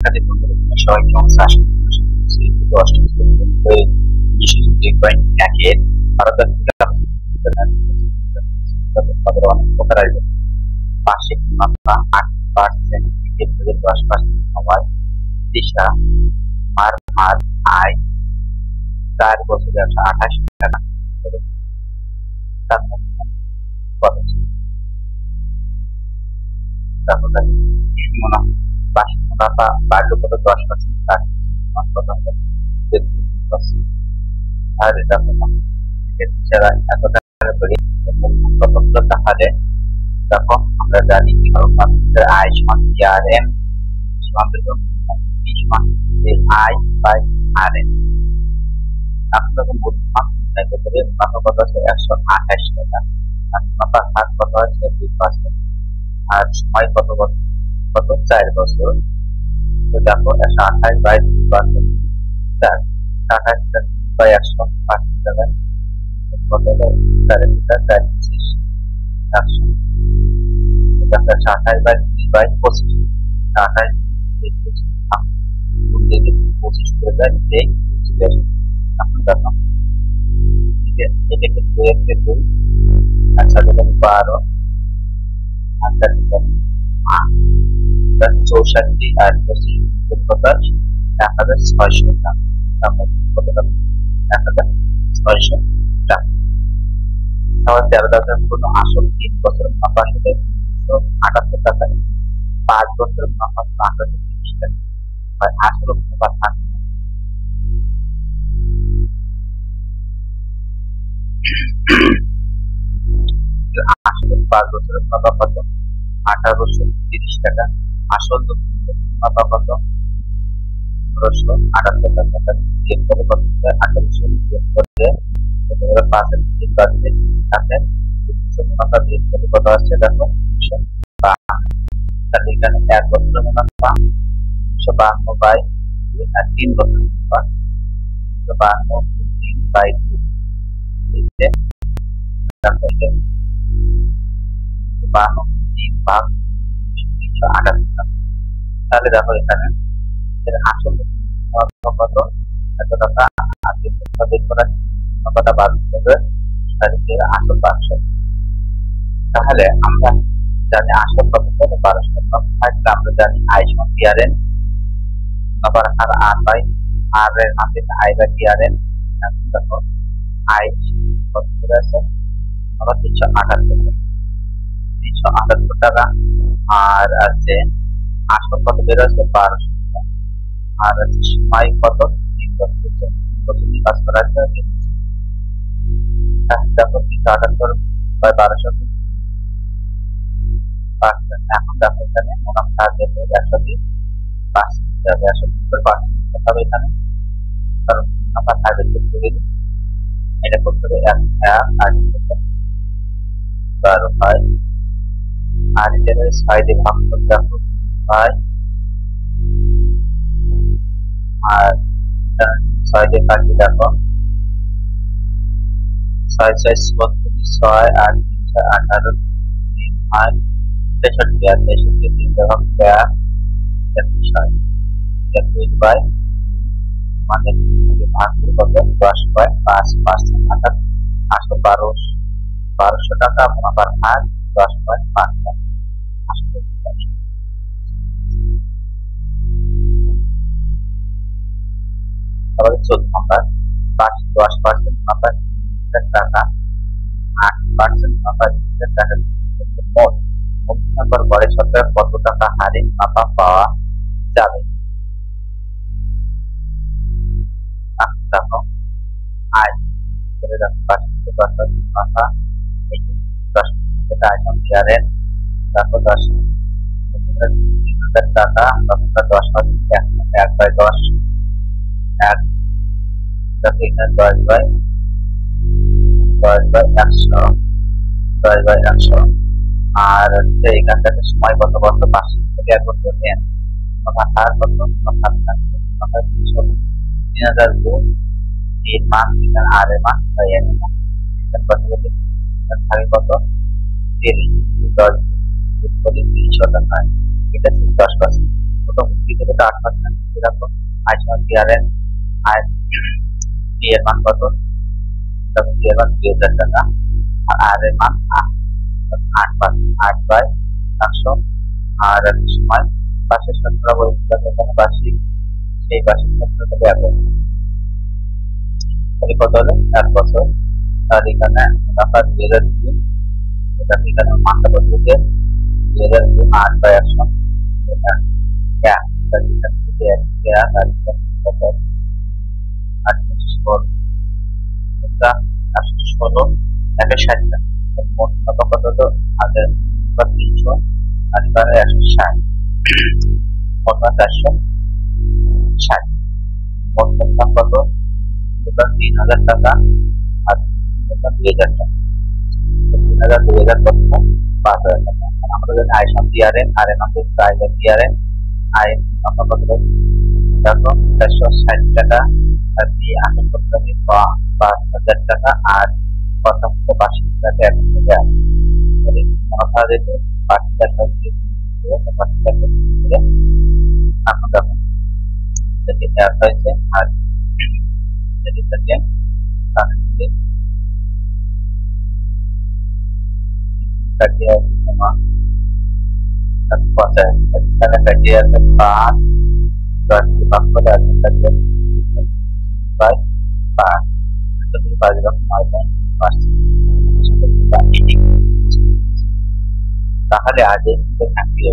শিক্ষার্থী বন্ধুরা সবাই কেমন আছে? আশা করি তোমরা সকলে শ্রেণীতে অষ্টম শ্রেণীর বিষয় 2.1 এর তাদের অনেক প্রকার আসবে। বার্ষিক মুনাফা 8% থেকে 10% সময় দিশা মার আয় 4 বছরে 128 টাকা বার্ষিক মুনাফা বাড়লো কত 10%, আর এটা যারা এত টাকা করে তাহলে দেখো আমরা জানি আয় সমান আরএম আই বাই আরএম। এখন যখন মুনাফা কত আছে 128 টাকা, মুনাফা হার কত আছে 2%, আর সময় কত কত 4 বছর। তো দেখো 128 বাই 2%, 4 বাই 100 টাকা কত 4.25 28 বাই 2 বাই 25, 28 25 করে দেয় এই এখন দেখো এটাকে 2 এর 2, আচ্ছা দেখেন 12, আচ্ছা দেখেন 64 আর 25 কত 1600 টাকা, তারপর কত টাকা 1600 টাকা। তাহলে 13,000 পূর্ণ আসল 3 বছরের মুনাফা আসলে 278 টাকা, 5 বছরের মুনাফা 830 টাকা, আর আসল মুনাফা থাকে আসল 5 বছরের মুনাফা কত 1830 টাকা, আসল 3 বছরের মুনাফা কত 1578 টাকা। বিয়োগ করে কত 1800 বিয়োগ করে 5 এর 3 আছে মুনাফা বিয়োগ করে কত আসছে দেখো 252। তাহলে এখানে 1 বছরের মুনাফা 252 বাই 3 বছরের মুনাফা 252 3 বাই 2 ভাগ 328 টাকা। তাহলে দেখো এখানে আসল কত এত টাকা বের করা কতটা বাদ হবে আসল 500। তাহলে আমরা জানি আসল কত 1200 থাকলে আমরা জানি আই সমান টিআরএন আবার আর আর বাই আর এর মান দিতে আই বাই টিআরএন। দেখো আই কত আছে আবার 378 টাকা, আর আছে আসল কত বের আছে 1200 টাকা, আর আছে সময় কত 3 বছর কাজ করা আছে। দেখো 378 বাই 1200। এখন দেখো এখানে মুনাফা যেতে 120% হবে এখানে, কারণ মুনাফা থাকবে এটা করতে হবে 1 আর 12 হয়, আর এখানে 6 দিয়ে ভাগ করতে হবে 5, আর 6 দিয়ে কাটি দেখো 6 6 6 আর 18 3 5 63 আর 63 3 ভাগ 21 বাই মানে ভাগ কত 10.5% অর্থাৎ 1200 টাকা মুনাফার হার 10.5%। তাহলে 14 নম্বর বার্ষিক 10% মুনাফা টাকা 8% মুনাফা টাকা মোট মুনাফার গড়ে শতকরা কত টাকা হারে মুনাফা পাওয়া যাবে। দেখো আয় মুনাফা 10% আয় সমান টিআরএন, দেখো 10,000 টাকা 10% 1 বাই 10 1 দেখো এখানে 10 বাই 100 10 বাই 100, আর এখান থেকে সময় কত বছর বার্ষিক থেকে 1 বছর নেন হার কত 3000 গুণ 3 মান এখানে আর এর মান তাই এর মান থাকে কত 30 10 30 টাকা, এটা 10%। মোটামুটি থেকে 8% দেখো আইসন টিআরএন আর টি এর মান কত? তখন টি এর মান 2000 টাকা আর আর এর মান 8 আর সময় পাশে 17 বলতে এখানে বার্ষিক সেই বার্ষিক 17 টাকা এত তাহলে কত হলো 1 বছর তাহলে এখানে টাকা 2002 এটা এখানে মানটা বলতে 2002 8/100 এটা তাহলে এখান থেকে 1 তাহলে কত 816 এটা 816 160 টাকা মোট কত হলো আগে 300 আর এবারে 160 মোট 460 মোট দাম কত? টোটাল 3000 টাকা আর টোটাল 2000 টাকা 3000 2000 কত 5000 টাকা আমরা যদি আইসন টিআরএন আর এন আমাদের প্রাইভেট টিআরএন আই আমরা কত দেখো 460 টাকা আর দিয়ে আসল কত টাকা 5000 টাকা আর কত বার্ষিক টাকা 1 থেকে তাহলে আমরা দেখো 5000 টাকা এখন দেখো যদি দেওয়া হয়েছে আর যদি থাকে তাহলে কাটিয়ে আছে তোমার 50 এখানে কাটিয়ে আছে 5 10 কে ভাগ করে আছে কাটিয়ে 5 যদি 5 রকম হয় 5 তাহলে আজ এই থ্যাংক ইউ